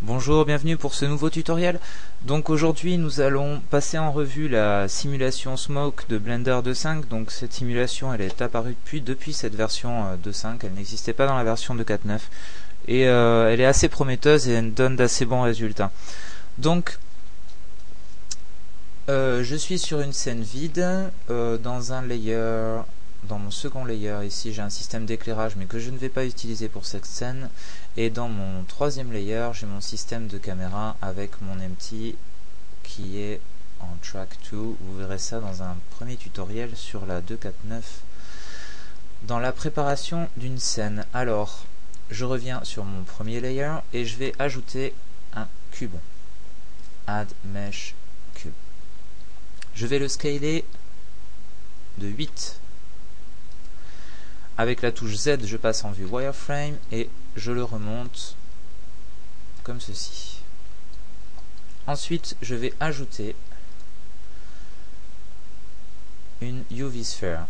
Bonjour, bienvenue pour ce nouveau tutoriel. Donc aujourd'hui nous allons passer en revue la simulation Smoke de Blender 2.5. Donc cette simulation elle est apparue depuis cette version 2.5, elle n'existait pas dans la version 2.4.9 et elle est assez prometteuse et elle donne d'assez bons résultats. Donc je suis sur une scène vide, dans un layer, dans mon second layer ici j'ai un système d'éclairage mais que je ne vais pas utiliser pour cette scène, et dans mon troisième layer j'ai mon système de caméra avec mon empty qui est en track 2. Vous verrez ça dans un premier tutoriel sur la 2.4.9 dans la préparation d'une scène. Alors je reviens sur mon premier layer et je vais ajouter un cube, add mesh cube. Je vais le scaler de 8. Avec la touche Z, je passe en vue wireframe et je le remonte comme ceci. Ensuite, je vais ajouter une UV sphere.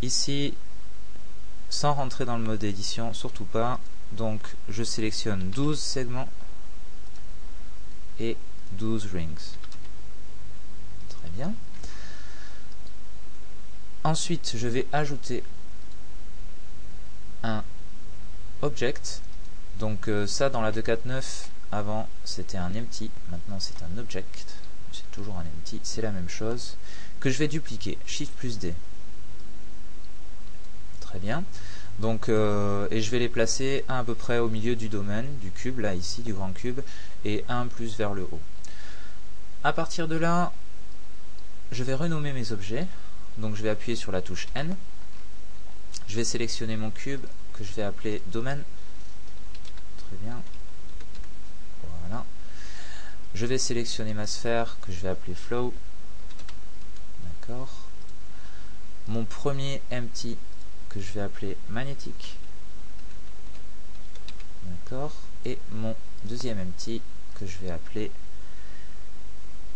Ici, sans rentrer dans le mode édition, surtout pas. Donc, je sélectionne 12 segments et 12 rings. Très bien. Ensuite, je vais ajouter un object. Donc ça dans la 2.4.9 avant c'était un empty, maintenant c'est un object, c'est toujours un empty, c'est la même chose, que je vais dupliquer, Shift plus D. Très bien. Donc et je vais les placer un à peu près au milieu du domaine, du cube, là ici, du grand cube, et un plus vers le haut. À partir de là, je vais renommer mes objets, donc je vais appuyer sur la touche N. Je vais sélectionner mon cube que je vais appeler domaine. Très bien. Voilà. Je vais sélectionner ma sphère que je vais appeler flow. D'accord. Mon premier empty que je vais appeler magnétique. D'accord. Et mon deuxième empty que je vais appeler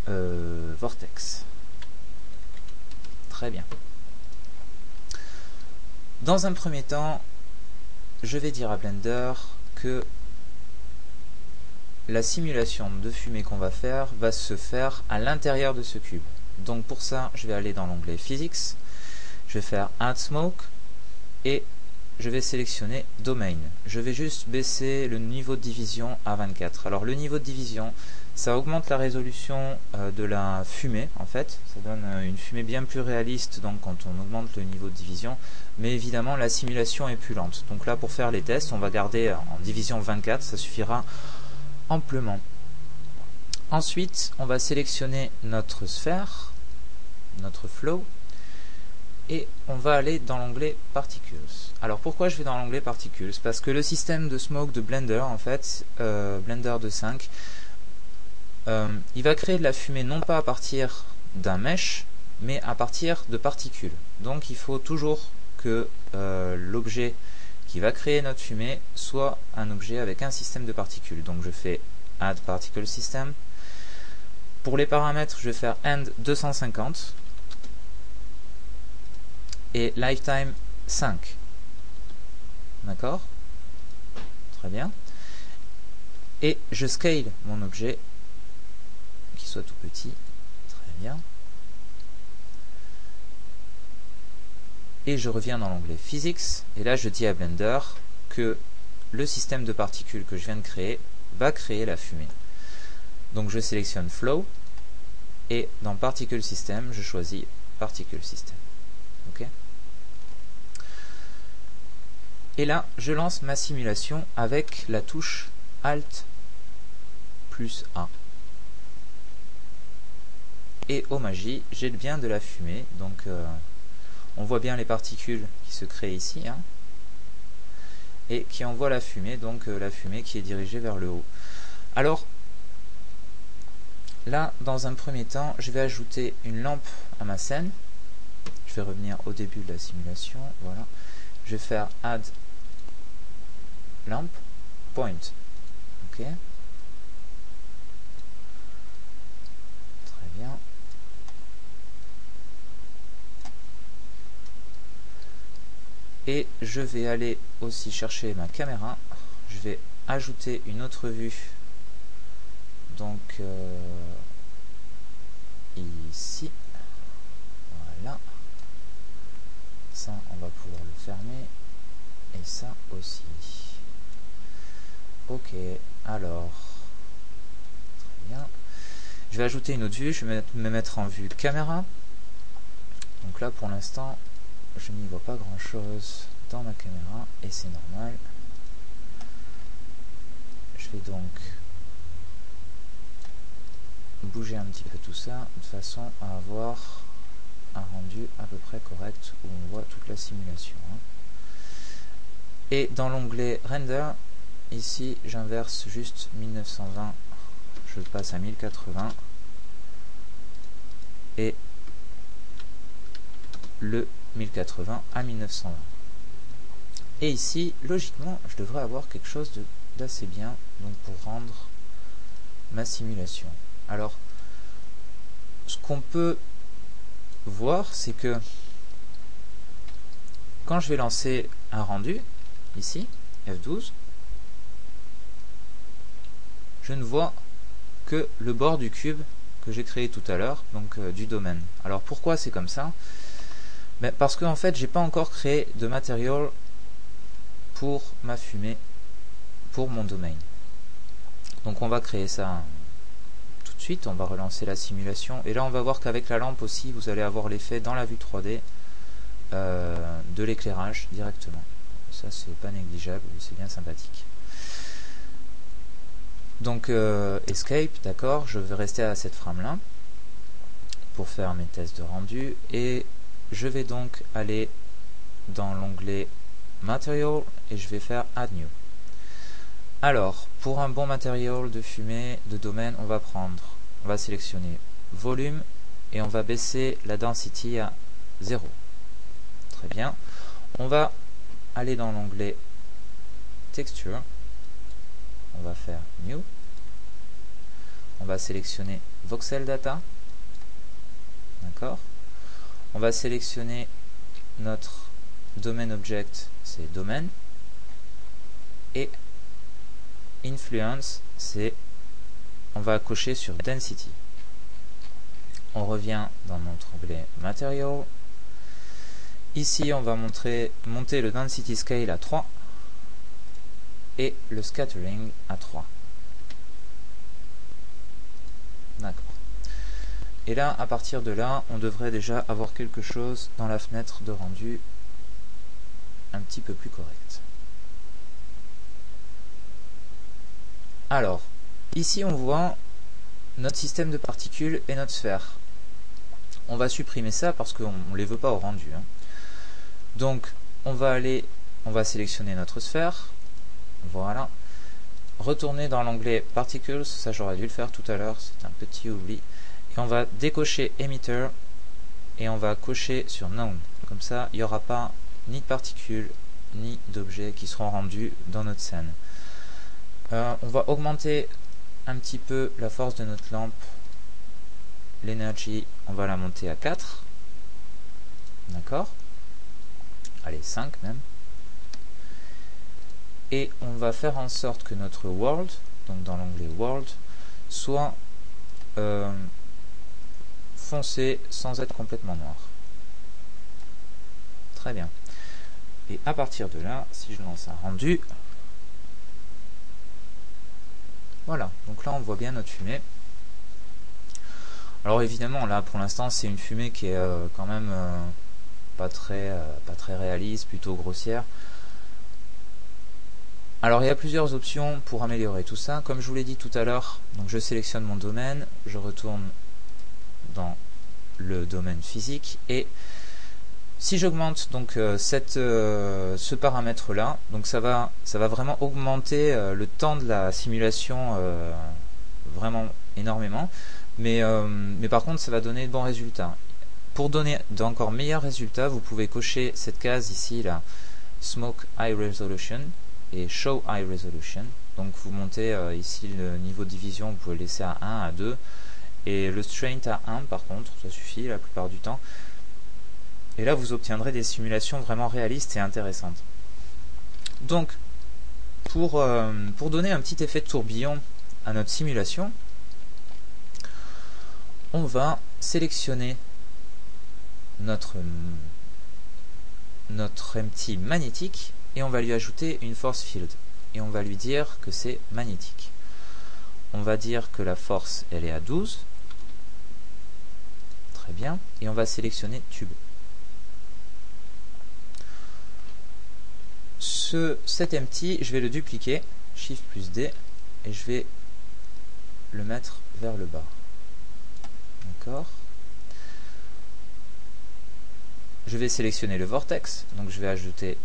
vortex. Très bien. Dans un premier temps, je vais dire à Blender que la simulation de fumée qu'on va faire va se faire à l'intérieur de ce cube. Donc pour ça, je vais aller dans l'onglet Physics, je vais faire Add Smoke et je vais sélectionner Domain. Je vais juste baisser le niveau de division à 24. Alors le niveau de division, ça augmente la résolution de la fumée en fait, ça donne une fumée bien plus réaliste donc quand on augmente le niveau de division, mais évidemment la simulation est plus lente. Donc là pour faire les tests, on va garder en division 24, ça suffira amplement. Ensuite, on va sélectionner notre sphère, notre flow, et on va aller dans l'onglet Particles. Alors pourquoi je vais dans l'onglet Particles? Parce que le système de smoke de Blender, en fait, Blender 2.5, il va créer de la fumée non pas à partir d'un mesh, mais à partir de particules. Donc il faut toujours que l'objet qui va créer notre fumée soit un objet avec un système de particules. Donc je fais Add Particle System. Pour les paramètres, je vais faire End 250 et Lifetime 5. D'accord? Très bien. Et je scale mon objet qui soit tout petit. Très bien. Et je reviens dans l'onglet Physics et là je dis à Blender que le système de particules que je viens de créer va créer la fumée. Donc je sélectionne Flow et dans Particle System je choisis Particle System. Ok. Et là je lance ma simulation avec la touche Alt plus A. Et oh magie, j'ai bien de la fumée, donc on voit bien les particules qui se créent ici, hein, et qui envoient la fumée, donc la fumée qui est dirigée vers le haut. Alors, là, dans un premier temps, je vais ajouter une lampe à ma scène. Je vais revenir au début de la simulation, voilà. Je vais faire Add Lamp Point. Ok. Très bien. Et je vais aller aussi chercher ma caméra. Je vais ajouter une autre vue Donc ici, voilà, ça on va pouvoir le fermer, et ça aussi. Ok, alors, très bien. Je vais ajouter une autre vue, je vais me mettre en vue caméra. Donc là pour l'instant, je n'y vois pas grand chose dans ma caméra, et c'est normal. Je vais donc bouger un petit peu tout ça, de façon à avoir un rendu à peu près correct, où on voit toute la simulation. Et dans l'onglet Render, ici j'inverse juste 1920, je passe à 1080, et le 1080 à 1920. Et ici, logiquement, je devrais avoir quelque chose d'assez bien, donc pour rendre ma simulation. Alors, ce qu'on peut voir, c'est que quand je vais lancer un rendu, ici, F12, je ne vois que le bord du cube que j'ai créé tout à l'heure, donc du domaine. Alors pourquoi c'est comme ça? Mais parce qu'en fait, j'ai pas encore créé de matériel pour ma fumée, pour mon domaine. Donc on va créer ça tout de suite, on va relancer la simulation, et là on va voir qu'avec la lampe aussi, vous allez avoir l'effet dans la vue 3D de l'éclairage directement. Ça c'est pas négligeable, c'est bien sympathique. Donc Escape, d'accord, je vais rester à cette frame là pour faire mes tests de rendu, et je vais donc aller dans l'onglet Material et je vais faire Add New. Alors, pour un bon matériel de fumée de domaine, on va sélectionner volume et on va baisser la density à 0. Très bien. On va aller dans l'onglet Texture. On va faire New. On va sélectionner Voxel Data. D'accord. On va sélectionner notre domaine object, c'est domaine. Et Influence, c'est on va cocher sur Density. On revient dans notre onglet Material. Ici, on va monter le Density Scale à 3 et le Scattering à 3. D'accord. Et là, à partir de là, on devrait déjà avoir quelque chose dans la fenêtre de rendu un petit peu plus correct. Alors, ici on voit notre système de particules et notre sphère. On va supprimer ça parce qu'on ne les veut pas au rendu. Donc, on va sélectionner notre sphère. Voilà. Retourner dans l'onglet Particles, ça j'aurais dû le faire tout à l'heure, c'est un petit oubli. Et on va décocher Emitter et on va cocher sur None. Comme ça, il n'y aura pas ni de particules ni d'objets qui seront rendus dans notre scène. On va augmenter un petit peu la force de notre lampe. L'énergie, on va la monter à 4. D'accord? Allez, 5 même. Et on va faire en sorte que notre World, donc dans l'onglet World, soit foncé sans être complètement noir. Très bien. Et à partir de là, si je lance un rendu, voilà, donc là on voit bien notre fumée. Alors évidemment là pour l'instant c'est une fumée qui est quand même pas très réaliste, plutôt grossière. Alors il y a plusieurs options pour améliorer tout ça. Comme je vous l'ai dit tout à l'heure, donc je sélectionne mon domaine, je retourne dans le domaine physique et si j'augmente donc ce paramètre là, donc ça va vraiment augmenter le temps de la simulation vraiment énormément, mais par contre ça va donner de bons résultats. Pour donner d'encore meilleurs résultats, vous pouvez cocher cette case ici là, Smoke High Resolution et Show High Resolution. Donc vous montez ici le niveau de division, vous pouvez le laisser à 1, à 2 et le Strain à 1 par contre, ça suffit la plupart du temps. Et là, vous obtiendrez des simulations vraiment réalistes et intéressantes. Donc, pour donner un petit effet de tourbillon à notre simulation, on va sélectionner notre empty magnétique et on va lui ajouter une force field et on va lui dire que c'est magnétique. On va dire que la force elle est à 12. Très bien. Et on va sélectionner tube. Cet empty, je vais le dupliquer, Shift plus D, et je vais le mettre vers le bas. D'accord. Je vais sélectionner le vortex, donc je vais ajouter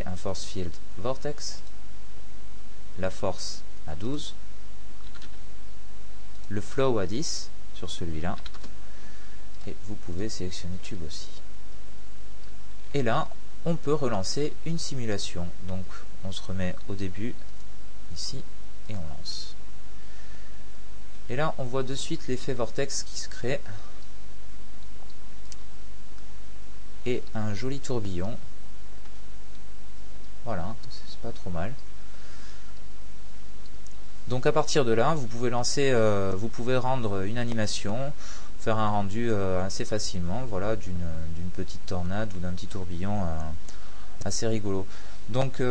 un force field vortex, la force à 12, le flow à 10 sur celui-là, et vous pouvez sélectionner tube aussi. Et là, on peut relancer une simulation. Donc, on se remet au début, ici, et on lance. Et là, on voit de suite l'effet vortex qui se crée. Et un joli tourbillon. Voilà, c'est pas trop mal. Donc à partir de là, vous pouvez lancer, vous pouvez rendre une animation, faire un rendu assez facilement, voilà, d'une petite tornade ou d'un petit tourbillon assez rigolo. Donc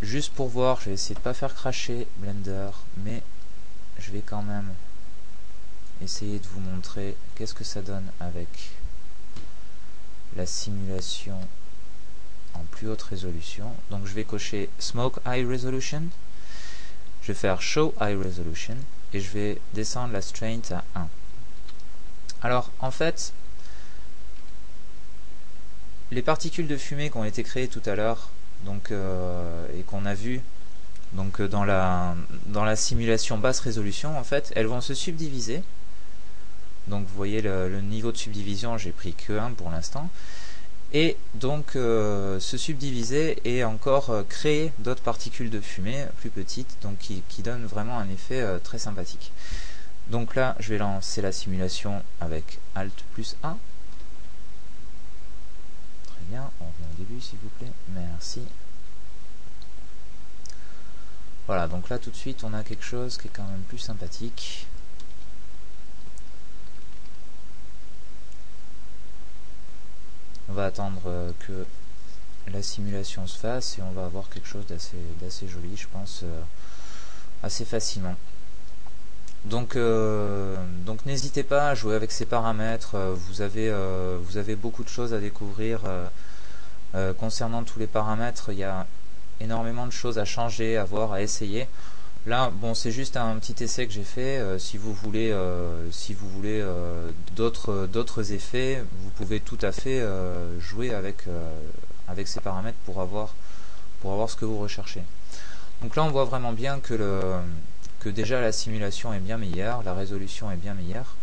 juste pour voir, je vais essayer de pas faire cracher Blender, mais je vais quand même essayer de vous montrer qu'est-ce que ça donne avec la simulation en plus haute résolution. Donc je vais cocher Smoke High Resolution, je vais faire Show High Resolution et je vais descendre la strength à 1. Alors en fait, les particules de fumée qui ont été créées tout à l'heure, donc et qu'on a vu donc dans la simulation basse résolution, en fait, elles vont se subdiviser. Donc vous voyez le niveau de subdivision, j'ai pris que 1 pour l'instant. Et donc se subdiviser et encore créer d'autres particules de fumée plus petites, donc qui donnent vraiment un effet très sympathique. Donc là, je vais lancer la simulation avec Alt plus A. Très bien, on revient au début s'il vous plaît. Merci. Voilà, donc là tout de suite, on a quelque chose qui est quand même plus sympathique. On va attendre que la simulation se fasse et on va avoir quelque chose d'assez joli, je pense, assez facilement. Donc n'hésitez pas à jouer avec ces paramètres, vous avez beaucoup de choses à découvrir concernant tous les paramètres. Il y a énormément de choses à changer, à voir, à essayer. Là, bon, c'est juste un petit essai que j'ai fait. Si vous voulez d'autres effets, vous pouvez tout à fait jouer avec ces paramètres pour avoir ce que vous recherchez. Donc là, on voit vraiment bien que déjà la simulation est bien meilleure, la résolution est bien meilleure.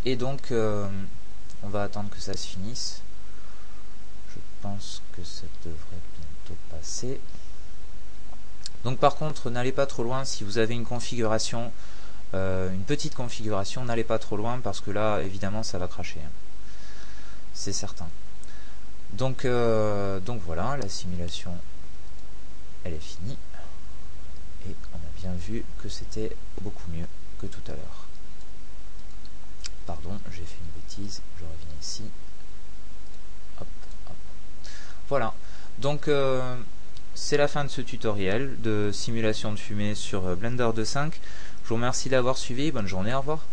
Et donc, on va attendre que ça se finisse. Je pense que ça devrait bientôt passer. Donc par contre, n'allez pas trop loin. Si vous avez une configuration, une petite configuration, n'allez pas trop loin parce que là, évidemment, ça va cracher. C'est certain. Donc voilà, la simulation, elle est finie. Et on a bien vu que c'était beaucoup mieux que tout à l'heure. Pardon, j'ai fait une bêtise. Je reviens ici. Hop, hop. Voilà. Donc c'est la fin de ce tutoriel de simulation de fumée sur Blender 2.5. Je vous remercie d'avoir suivi. Bonne journée, au revoir.